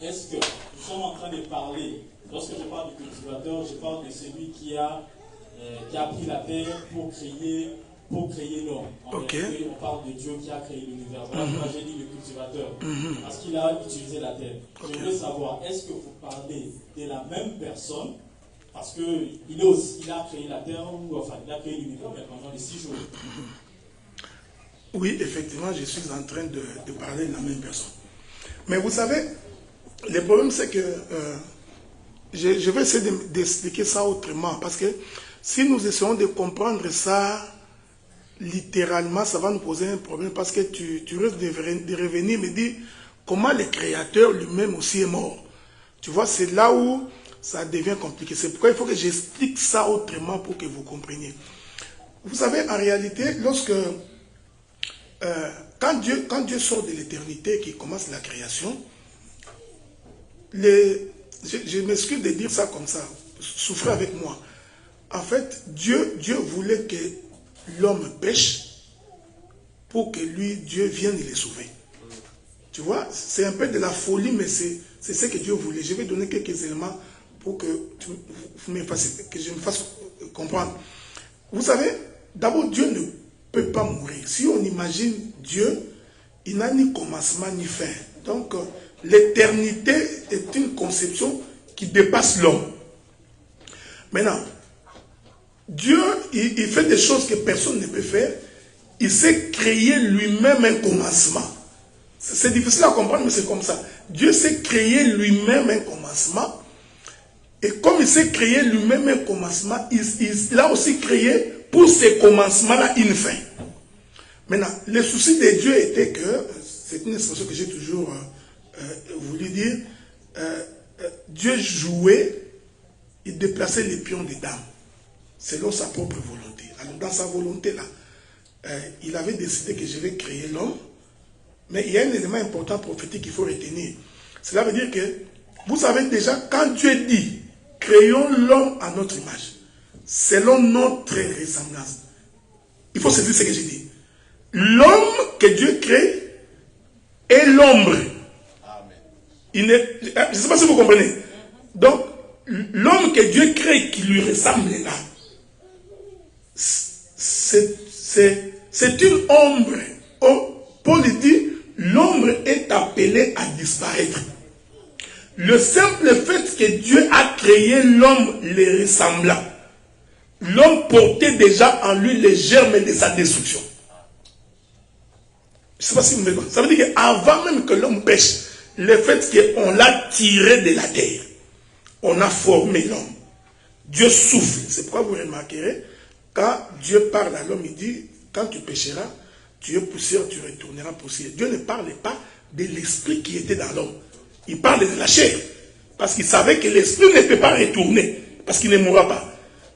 Est-ce que nous sommes en train de parler, lorsque je parle du cultivateur, je parle de celui qui a pris la terre pour créer l'homme. En réalité, on parle de Dieu qui a créé l'univers. Voilà pourquoi j'ai dit le cultivateur. Parce qu'il a utilisé la terre. Je voulais savoir, est-ce que vous parlez de la même personne? Parce qu'il a créé la terre, il a créé l'univers, mais pendant les 6 jours. Oui, effectivement, je suis en train de parler de la même personne. Mais vous savez, le problème c'est que je vais essayer d'expliquer ça autrement. Parce que si nous essayons de comprendre ça littéralement, ça va nous poser un problème. Parce que tu risques de revenir me dire comment le Créateur lui-même aussi est mort. Tu vois, c'est là où ça devient compliqué. C'est pourquoi il faut que j'explique ça autrement pour que vous compreniez. Vous savez, en réalité, lorsque... quand Dieu sort de l'éternité, qui commence la création, je m'excuse de dire ça comme ça, souffrez avec moi. En fait, Dieu voulait que l'homme pêche pour que Dieu vienne le sauver. Tu vois, c'est un peu de la folie, mais c'est ce que Dieu voulait. Je vais donner quelques éléments pour que je me fasse comprendre. Vous savez, d'abord, Dieu ne peut pas mourir. Si on imagine Dieu, il n'a ni commencement ni fin. Donc, l'éternité est une conception qui dépasse l'homme. Maintenant, Dieu, il fait des choses que personne ne peut faire. Il sait créer lui-même un commencement. C'est difficile à comprendre, mais c'est comme ça. Dieu sait créer lui-même un commencement. Et comme il sait créer lui-même un commencement, il a aussi créé pour ces commencements-là une fin. Maintenant, le souci de Dieu était que, c'est une expression que j'ai toujours voulu dire, Dieu jouait, il déplaçait les pions des dames, selon sa propre volonté. Alors dans sa volonté-là, il avait décidé que je vais créer l'homme, mais il y a un élément important prophétique qu'il faut retenir. Cela veut dire que, vous savez déjà, quand Dieu dit, créons l'homme à notre image, selon notre ressemblance, il faut se dire ce que j'ai dit. L'homme que Dieu crée est l'ombre. Je ne sais pas si vous comprenez. Donc, l'homme que Dieu crée qui lui ressemble là, c'est une ombre. Paul dit, l'ombre est appelée à disparaître. Le simple fait que Dieu a créé l'homme le ressemblant, l'homme portait déjà en lui les germes de sa destruction. Je ne sais pas si vous me comprenez. Ça veut dire qu'avant même que l'homme pêche, le fait qu'on l'a tiré de la terre, on a formé l'homme. Dieu souffle. C'est pourquoi vous remarquerez, quand Dieu parle à l'homme, il dit, quand tu pécheras, tu es poussière, tu retourneras poussière. Dieu ne parle pas de l'esprit qui était dans l'homme. Il parle de la chair. Parce qu'il savait que l'esprit ne peut pas retourner. Parce qu'il ne mourra pas.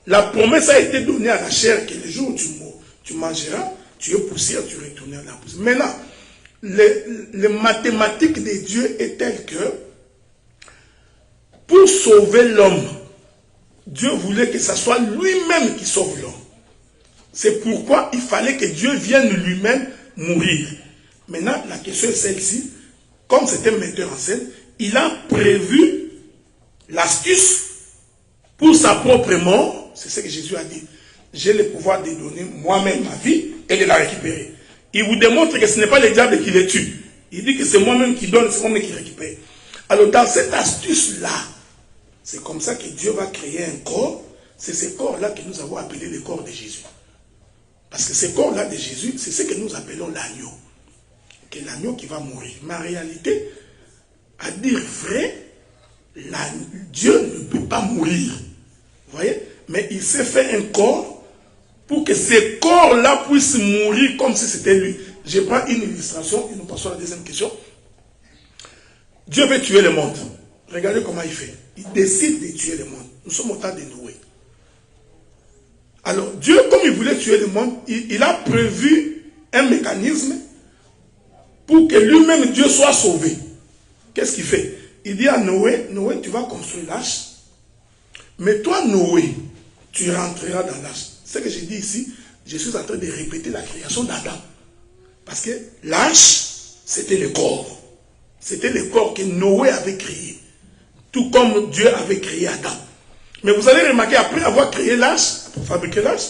La promesse a été donnée à la chair que le jour où tu mangeras, tu es poussière, tu retourneras dans la poussière. Maintenant, les mathématiques de Dieu est telle que pour sauver l'homme, Dieu voulait que ce soit lui-même qui sauve l'homme. C'est pourquoi il fallait que Dieu vienne lui-même mourir. Maintenant, la question est celle-ci. Comme c'était un metteur en scène, il a prévu l'astuce pour sa propre mort. C'est ce que Jésus a dit. J'ai le pouvoir de donner moi-même ma vie et de la récupérer. Il vous démontre que ce n'est pas le diable qui le tue. Il dit que c'est moi-même qui donne, c'est moi-même qui récupère. Alors dans cette astuce-là, c'est comme ça que Dieu va créer un corps. C'est ce corps-là que nous avons appelé le corps de Jésus. Parce que ce corps-là de Jésus, c'est ce que nous appelons l'agneau. Que l'agneau qui va mourir. Mais en réalité, à dire vrai, Dieu ne peut pas mourir. Vous voyez? Mais il s'est fait un corps pour que ce corps-là puisse mourir comme si c'était lui. Je prends une illustration et nous passons à la deuxième question. Dieu veut tuer le monde. Regardez comment il fait. Il décide de tuer le monde. Nous sommes au temps de Noé. Alors, Dieu, comme il voulait tuer le monde, il a prévu un mécanisme pour que lui-même, Dieu, soit sauvé. Qu'est-ce qu'il fait? Il dit à Noé, Noé, tu vas construire l'arche. Mais toi, Noé, tu rentreras dans l'arche. Ce que j'ai dit ici, je suis en train de répéter la création d'Adam. Parce que l'arche, c'était le corps. C'était le corps que Noé avait créé. Tout comme Dieu avait créé Adam. Mais vous allez remarquer, après avoir créé l'arche, pour fabriquer l'arche,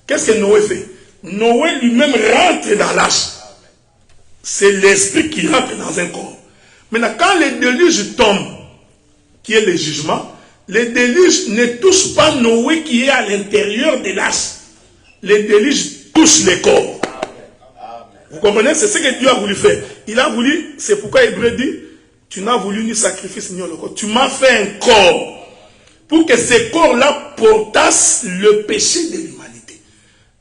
qu'est-ce que Noé fait? Noé lui-même rentre dans l'arche. C'est l'esprit qui rentre dans un corps. Maintenant, quand le déluge tombe, qui est le jugement, le déluge ne touche pas Noé qui est à l'intérieur de l'arche. Le déluge touche le corps. Vous comprenez? C'est ce que Dieu a voulu faire. Il a voulu, c'est pourquoi Hébreu dit, tu n'as voulu ni sacrifice ni le corps. Tu m'as fait un corps pour que ce corps-là portasse le péché de l'humanité.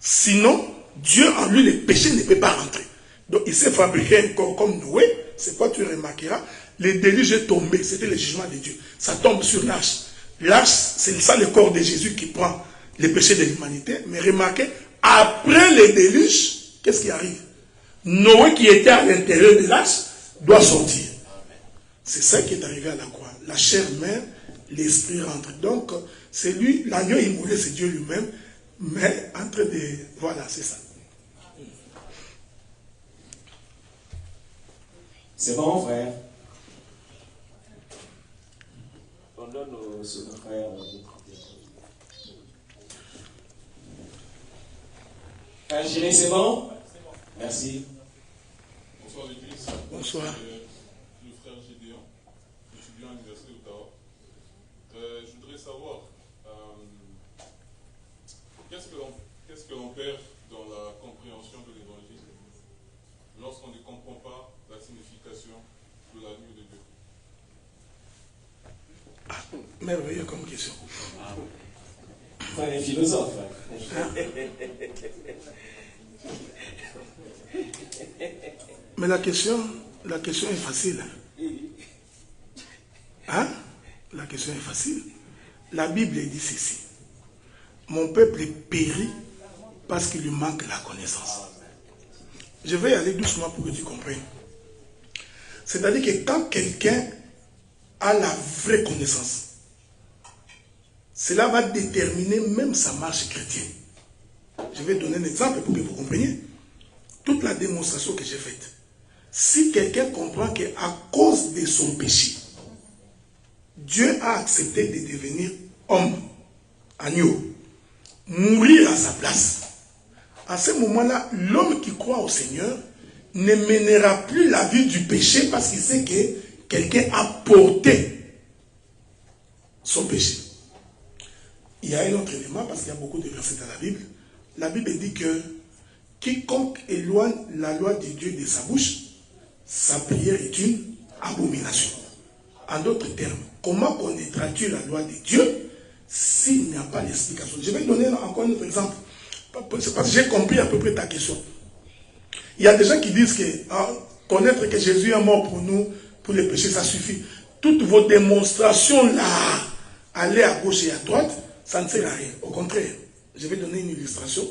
Sinon, Dieu en lui, le péché ne peut pas rentrer. Donc il s'est fabriqué un corps comme Noé. C'est quoi tu remarqueras? Le déluge est tombé. C'était le jugement de Dieu. Ça tombe sur l'arche. L'arche, c'est ça le corps de Jésus qui prend le péché de l'humanité. Mais remarquez, après le déluge, qu'est-ce qui arrive? Noé qui était à l'intérieur de l'arche doit sortir. C'est ça qui est arrivé à la croix. La chair mère, l'esprit rentre. Donc, c'est lui, l'agneau immolé, c'est Dieu lui-même. Mais entre des... Voilà, c'est ça. C'est bon, frère. On donne au second frère. Frère Gilles, c'est bon? Merci. Bonsoir l'église. Bonsoir. Le frère Gédéon, étudiant à l'université d'Ottawa. Je voudrais savoir qu'est-ce que l'on perd dans la compréhension de l'évangile lorsqu'on ne comprend pas la signification de l'agneau de Dieu. Merveilleux comme question. Frère est philosophe. Mais la question est facile. Hein? La question est facile. La Bible dit ceci. Mon peuple périt parce qu'il lui manque la connaissance. Je vais y aller doucement pour que tu comprennes. C'est-à-dire que quand quelqu'un a la vraie connaissance, cela va déterminer même sa marche chrétienne. Je vais donner un exemple pour que vous compreniez. Toute la démonstration que j'ai faite. Si quelqu'un comprend qu'à cause de son péché, Dieu a accepté de devenir homme, agneau, mourir à sa place. À ce moment-là, l'homme qui croit au Seigneur ne mènera plus la vie du péché parce qu'il sait que quelqu'un a porté son péché. Il y a un autre élément parce qu'il y a beaucoup de versets dans la Bible. La Bible dit que quiconque éloigne la loi de Dieu de sa bouche, sa prière est une abomination. En d'autres termes, comment connaîtras-tu la loi de Dieu s'il n'y a pas d'explication? Je vais donner encore un autre exemple. C'est parce que j'ai compris à peu près ta question. Il y a des gens qui disent que connaître que Jésus est mort pour nous, pour les péchés, ça suffit. Toutes vos démonstrations là, aller à gauche et à droite, ça ne sert à rien. Au contraire, je vais donner une illustration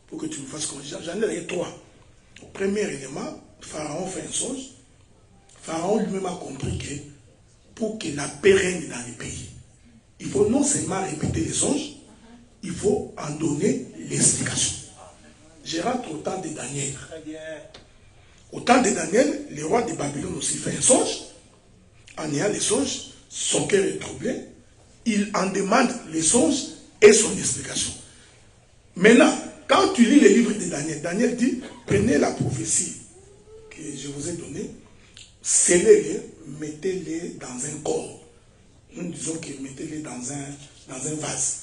pour que tu me fasses comprendre. J'en ai trois. Premier élément, Pharaon fait un songe. Pharaon lui-même a compris que pour que la paix règne dans les pays, il faut non seulement répéter les songes, il faut en donner l'explication. Je rentre au temps de Daniel. Au temps de Daniel, le roi de Babylone aussi fait un songe. En ayant les songes, son cœur est troublé. Il en demande les songes et son explication. Maintenant, quand tu lis les livres de Daniel, Daniel dit, prenez la prophétie que je vous ai donnée, scellez-les, mettez-les dans un corps. Nous disons que mettez-les dans un vase.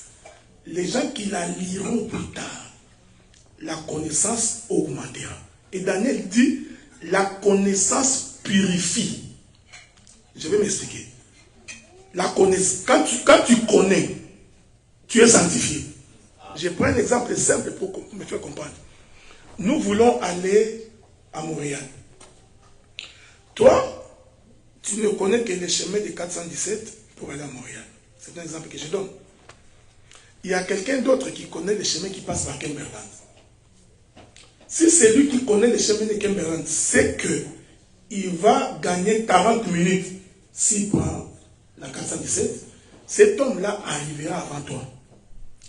Les gens qui la liront plus tard, la connaissance augmentera. Et Daniel dit, la connaissance purifie. Je vais m'expliquer. La connaissance, quand tu connais, tu es sanctifié. Je prends un exemple simple pour me faire comprendre. Nous voulons aller à Montréal. Toi, tu ne connais que le chemin de 417 pour aller à Montréal. C'est un exemple que je donne. Il y a quelqu'un d'autre qui connaît le chemin qui passe par Kimberland. Si c'est lui qui connaît le chemin de Kimberland, c'est qu'il va gagner 40 minutes s'il prend la 417. Cet homme-là arrivera avant toi.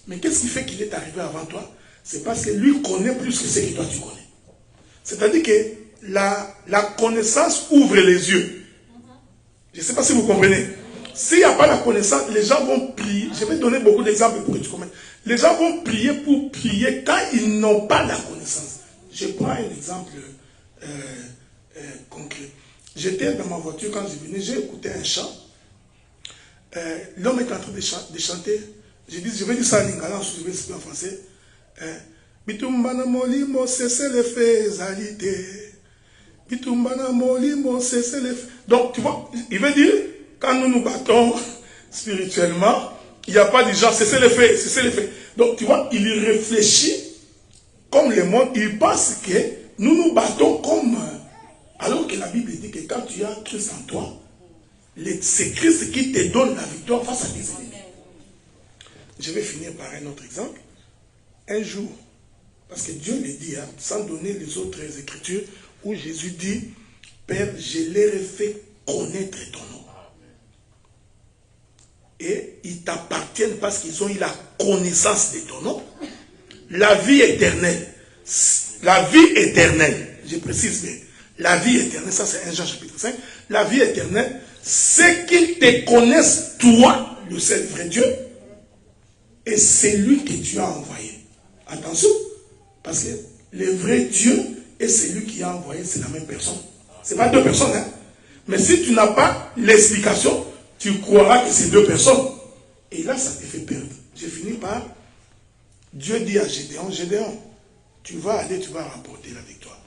Mais qu'est-ce qui fait qu'il est arrivé avant toi? C'est parce que lui connaît plus que ce que toi tu connais. C'est-à-dire que la connaissance ouvre les yeux. Je ne sais pas si vous comprenez. S'il n'y a pas la connaissance, les gens vont prier. Je vais donner beaucoup d'exemples pour que tu comprennes. Les gens vont prier pour prier quand ils n'ont pas la connaissance. Je prends un exemple concret. J'étais dans ma voiture quand je venais, j'ai écouté un chant. L'homme est en train de chanter. Je vais dire ça en lingala, je vais expliquer en français. Bitumbana molimo, c'est le fait zalité. Bitumbana molimo, c'est le fait. Donc, tu vois, il veut dire, quand nous nous battons spirituellement, il n'y a pas de gens, c'est le fait, c'est le fait. Donc, tu vois, il réfléchit comme le monde, il pense que nous nous battons comme... Alors que la Bible dit que quand tu as Christ en toi, c'est Christ qui te donne la victoire face à tes ennemis. Je vais finir par un autre exemple. Un jour, parce que Dieu le dit, hein, sans donner les autres écritures, où Jésus dit, Père, je leur ai fait connaître ton nom. Et ils t'appartiennent parce qu'ils ont eu la connaissance de ton nom. La vie éternelle. La vie éternelle, je précise bien. La vie éternelle, ça c'est 1 Jean chapitre 5. La vie éternelle, c'est qu'ils te connaissent, toi, le seul vrai Dieu, et c'est lui que tu as envoyé. Attention, parce que le vrai Dieu et celui qui a envoyé, c'est la même personne. Ce n'est pas deux personnes, hein. Mais si tu n'as pas l'explication, tu croiras que c'est deux personnes. Et là, ça te fait perdre. J'ai fini par, Dieu dit à Gédéon, Gédéon, tu vas aller, tu vas remporter la victoire.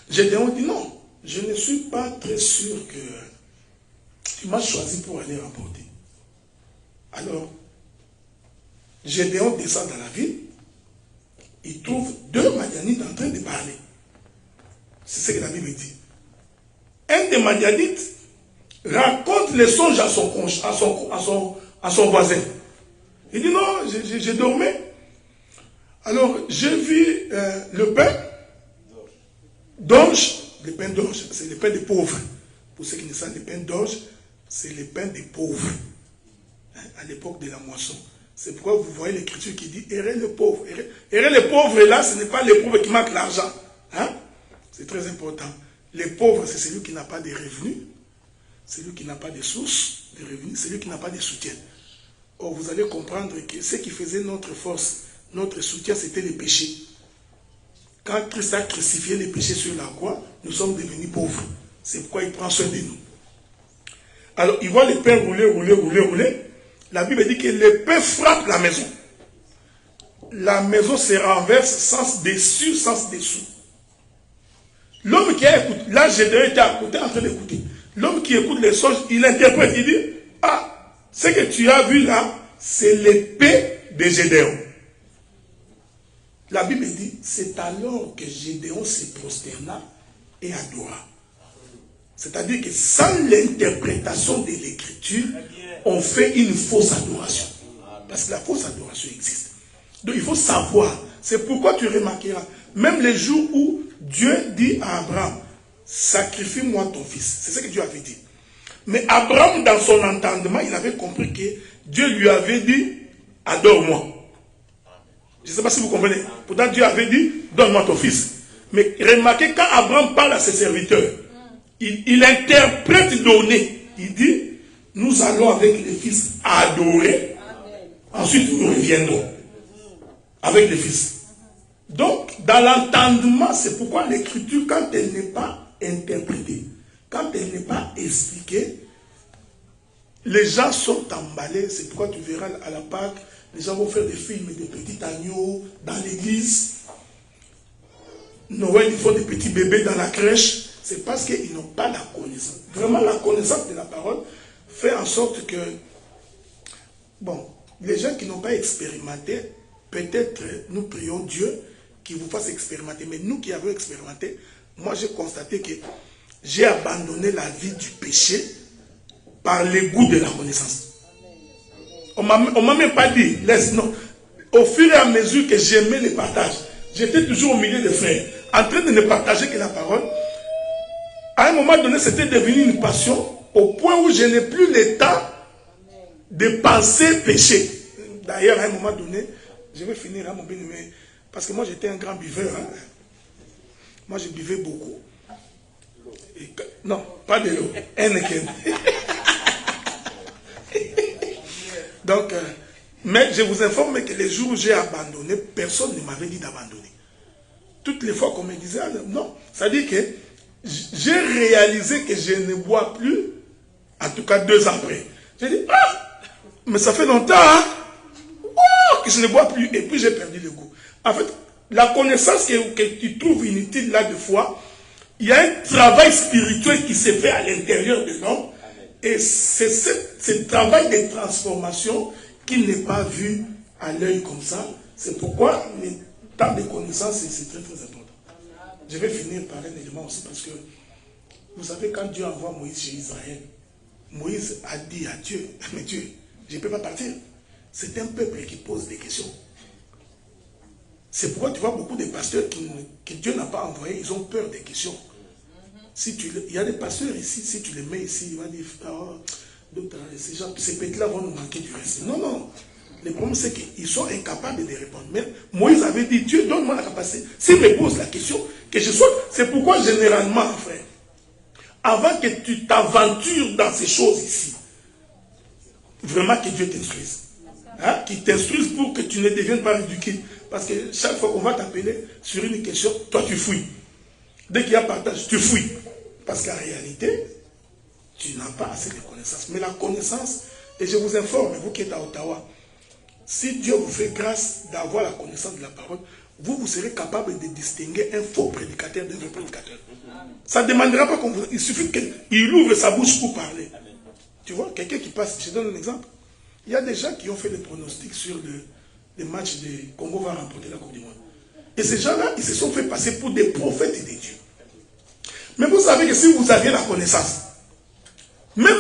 Gédéon dit non, je ne suis pas très sûr que tu m'as choisi pour aller remporter. Alors, Gédéon descend dans la ville, il trouve deux Madianites en train de parler. C'est ce que la Bible dit. Un des Madianites raconte les songes à son voisin. Il dit non, je dormais. Alors, j'ai vu le pain d'orge. Le pain d'orge, c'est le pain des pauvres. Pour ceux qui ne savent, le pain d'orge, c'est le pain des pauvres. Hein, à l'époque de la moisson. C'est pourquoi vous voyez l'écriture qui dit errer le pauvre. Errer le pauvre, là, ce n'est pas les pauvres qui manquent l'argent. Hein? C'est très important. Les pauvres, c'est celui qui n'a pas de revenus, celui qui n'a pas de source de revenus, celui qui n'a pas de soutien. Or, vous allez comprendre que ce qui faisait notre force, notre soutien, c'était les péchés. Quand Christ a crucifié les péchés sur la croix, nous sommes devenus pauvres. C'est pourquoi il prend soin de nous. Alors, il voit les pains rouler. La Bible dit que les pains frappent la maison. La maison se renverse sens dessus, sens dessous. L'homme qui a écouté, là Gédéon était à côté en train d'écouter. L'homme qui écoute les songes, il interprète, il dit, ah, ce que tu as vu là, c'est l'épée de Gédéon. La Bible dit, c'est alors que Gédéon se prosterna et adora. C'est-à-dire que sans l'interprétation de l'écriture, on fait une fausse adoration. Parce que la fausse adoration existe. Donc il faut savoir. C'est pourquoi tu remarqueras, même les jours où Dieu dit à Abraham, sacrifie-moi ton fils. C'est ce que Dieu avait dit. Mais Abraham, dans son entendement, il avait compris que Dieu lui avait dit, adore-moi. Je ne sais pas si vous comprenez. Pourtant, Dieu avait dit, donne-moi ton fils. Mais remarquez, quand Abraham parle à ses serviteurs, il interprète donner. Il dit, nous allons avec les fils adorer. Ensuite, nous reviendrons avec les fils. Donc, dans l'entendement, c'est pourquoi l'écriture, quand elle n'est pas interprétée, quand elle n'est pas expliquée, les gens sont emballés. C'est pourquoi tu verras à la Pâque, les gens vont faire des films, des petits agneaux dans l'église. Noël, ils font des petits bébés dans la crèche. C'est parce qu'ils n'ont pas la connaissance. Vraiment, la connaissance de la parole fait en sorte que, bon, les gens qui n'ont pas expérimenté, peut-être nous prions Dieu qui vous fasse expérimenter. Mais nous qui avons expérimenté, moi j'ai constaté que j'ai abandonné la vie du péché par le goût de la connaissance. On ne m'a même pas dit, laisse, non. Au fur et à mesure que j'aimais le partage, j'étais toujours au milieu des frères, en train de ne partager que la parole. À un moment donné, c'était devenu une passion, au point où je n'ai plus le temps de penser péché. D'ailleurs, à un moment donné, je vais finir à mon bien-aimé, parce que moi j'étais un grand buveur. Hein. Moi je buvais beaucoup. Non, pas de l'eau. Heineken. Donc, mais je vous informe que les jours où j'ai abandonné, personne ne m'avait dit d'abandonner. Toutes les fois qu'on me disait, non. Ça dit que j'ai réalisé que je ne bois plus, en tout cas 2 ans après. J'ai dit, ah, mais ça fait longtemps, hein, que je ne bois plus. Et puis j'ai perdu le goût. En fait, la connaissance que tu trouves inutile là de fois, il y a un travail spirituel qui se fait à l'intérieur de l'homme. Et c'est ce travail de transformation qui n'est pas vu à l'œil comme ça. C'est pourquoi le temps de connaissance, c'est très très important. Je vais finir par un élément aussi parce que, vous savez, quand Dieu envoie Moïse chez Israël, Moïse a dit à Dieu, mais Dieu, je ne peux pas partir. C'est un peuple qui pose des questions. C'est pourquoi tu vois beaucoup de pasteurs que Dieu n'a pas envoyés, ils ont peur des questions. Si il y a des pasteurs ici, si tu les mets ici, il va dire, oh, ces bêtes-là vont nous manquer du reste. Non, non. Le problème, c'est qu'ils sont incapables de répondre. Mais Moïse avait dit, Dieu, donne-moi la capacité. S'il me pose la question, que je sois... C'est pourquoi, généralement, frère, avant que tu t'aventures dans ces choses ici, vraiment que Dieu t'instruise. Hein? Qu'il t'instruise pour que tu ne deviennes pas ridicule. Parce que chaque fois qu'on va t'appeler sur une question, toi tu fouilles. Dès qu'il y a partage, tu fouilles. Parce qu'en réalité, tu n'as pas assez de connaissances. Mais la connaissance, et je vous informe, vous qui êtes à Ottawa, si Dieu vous fait grâce d'avoir la connaissance de la parole, vous serez capable de distinguer un faux prédicateur d'un vrai prédicateur. Ça ne demandera pas qu'on vous... Il suffit qu'il ouvre sa bouche pour parler. Tu vois, quelqu'un qui passe, je donne un exemple. Il y a des gens qui ont fait des pronostics sur le match de Congo va remporter la Coupe du Monde. Et ces gens-là, ils se sont fait passer pour des prophètes et des dieux. Mais vous savez que si vous aviez la connaissance, même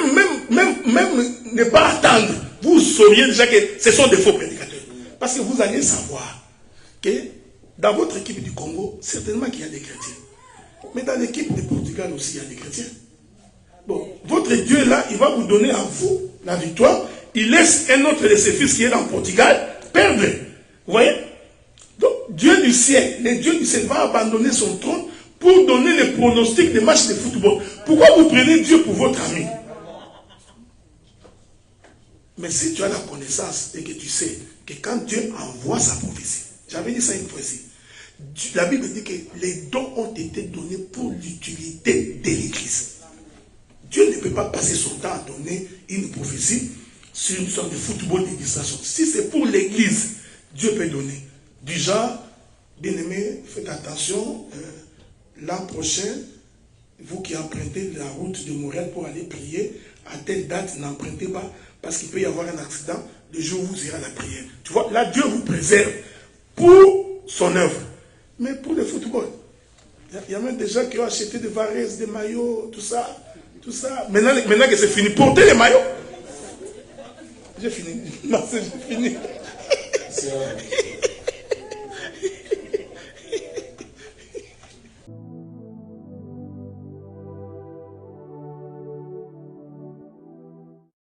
ne pas attendre, vous sauriez déjà que ce sont des faux prédicateurs. Parce que vous allez savoir que dans votre équipe du Congo, certainement qu'il y a des chrétiens. Mais dans l'équipe du Portugal aussi, il y a des chrétiens. Bon, votre Dieu là, il va vous donner à vous la victoire. Il laisse un autre de ses fils qui est dans le Portugal perdre. Vous voyez? Donc, Dieu du ciel, le Dieu du ciel va abandonner son trône pour donner les pronostics des matchs de football. Pourquoi vous prenez Dieu pour votre ami? Mais si tu as la connaissance et que tu sais que quand Dieu envoie sa prophétie, j'avais dit ça une fois ici, la Bible dit que les dons ont été donnés pour l'utilité de l'Église. Dieu ne peut pas passer son temps à donner une prophétie sur une sorte de football de distraction. Si c'est pour l'Église, Dieu peut donner. Du genre, bien aimé, faites attention, l'an prochain, vous qui empruntez la route de Montréal pour aller prier, à telle date, n'empruntez pas, parce qu'il peut y avoir un accident, le jour où vous irez à la prière. Tu vois, là, Dieu vous préserve pour son œuvre. Mais pour le football, il y a même des gens qui ont acheté des varaises, des maillots, tout ça. Maintenant que c'est fini, portez les maillots. J'ai fini. Non, j'ai fini.